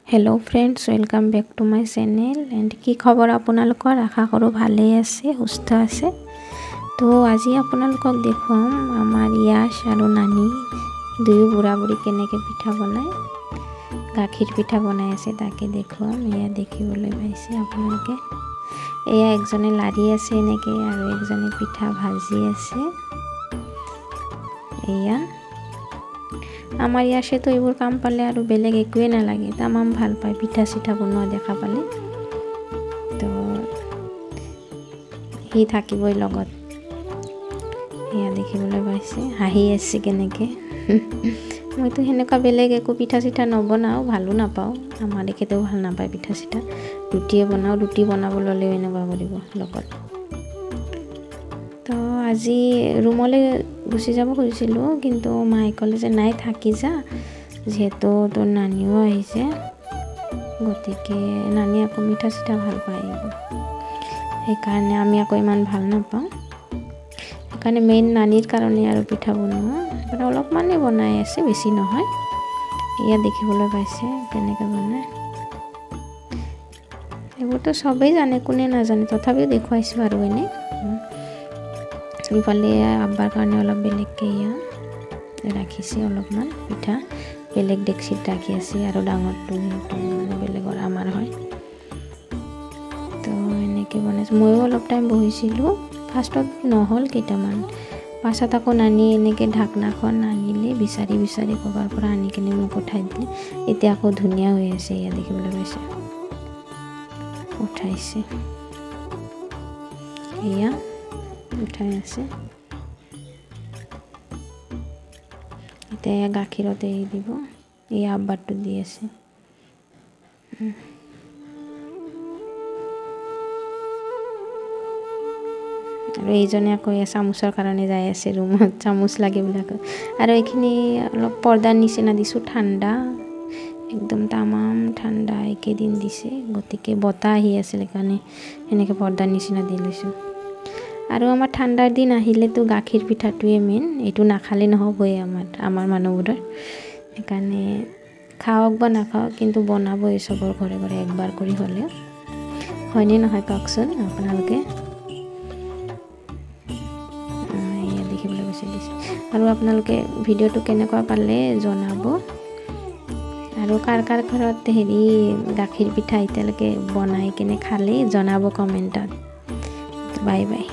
Hello friends, welcome back to my channel and की खबर आपनालोकर आशा करूँ भाले आछे सुस्थ आछे। तो आज आपनालोকক देखुवाम आमार याश और नानी दुयो बुढ़ा बुढ़ी केनेके पिठा बनाय गाखिर पिठा बनाय आछे ताके देखुवाम। एया देखिबोले पाइছে आपनालोके। एया एकजने लारि आछे एनेके और एकजने पिठा भाजी आछे। एया आमार याशे तो एबोर काम पाले और बेलेग एकোए नालागे तामाम भाल पाय पिठा चिठा बनवा देखा पाले। तो हि थाकिबई लगत। एया देखिबोले पाइছে हाहि आछे केनेके। मैं तो हेनेका बेलेग एको पिठा चिठा नबनाओ भालो नापाओ आमार एखेतेও ভাল नापाय पिठा चिठा रुटिए बनाओ रुटी बनाबो लले एनेका करिब लगत। तो আজি रूमले गुसि যাব খুজিছিলো কিন্তু মাই কলে যে নাই থাকি যা যেহেতু তোর নানিও আহিছে গতিকে নানি আকৌ মিঠা চিঠা ভাল পায় সেইকাৰণে আমি আকৌ ইমান ভাল নাপাওঁ সেইকাৰণে মেইন নানিৰ কাৰণে আৰু পিঠা বনোৱা মানে অলপমানে বনাই আছে বেছি নহয়। এয়া দেখিবলৈ পাইছে কেনেকৈ বনায় এইবোৰ তো সবেই জানে কোনে নাজানে তথাপিও দেখুৱাইছো আৰু এনে। इफाले आब्बार कारण अलग बेलेगके राखिसे अलपमान पिठा बेलेग डेक्सित राखि आछे और डांगरटो माने बेलेगर आमार हय। तो एनेके बनाइছো मयो अलप टाइम बहिसिलो फार्स्टत নহল केटामान पाছত আকৌ नानी एनेके ढाकनाखन आनिले बिचारि बिचारि कबार পৰা आनि किने মোক उठाइ दिले এতিয়া আকৌ धुनिया হৈ আছে। या देखिবলৈ পাইছে उठाइছে एया उठाई आछे এতিয়া গাখীৰত এৰি দিব এই আব্বাৰটো দি আছে আৰু এইজনে আকৌ চামুচৰ কাৰণে যাই আছে ৰুমত চামুচ লাগে বুলি কয় আৰু এইখিনি অলপ পৰ্দাৰ নিচিনা দিছো ঠাণ্ডা একদম তামাম ঠাণ্ডা একেদিন দিছে গতিকে বতাহ আহি আছিল কাৰণে এনেকে পৰ্দাৰ নিচিনা দি লৈছো। আৰু আমাৰ ঠাণ্ডাৰ দিন আহিলে তো গাখীৰ পিঠাটোৱে মেইন এটো নাখালে নহবই আমাৰ মানুহবোৰৰ সেইকাৰণে খাওক বা নাখাওক কিন্তু বনাবই সবৰ ঘৰে ঘৰে একবাৰ কৰি হলে হয়নে নহয় কওকচোন আপোনালোকে। এয়া দেখিবলৈ পাইছে আৰু আপোনালোকে ভিডিঅ'টো কেনেকুৱা পালে জনাব আৰু কাৰ কাৰ ঘৰত হেৰি গাখীৰ পিঠা এতিয়ালৈকে বনাই কেনে খালে জনাব কমেণ্টত। Bye bye.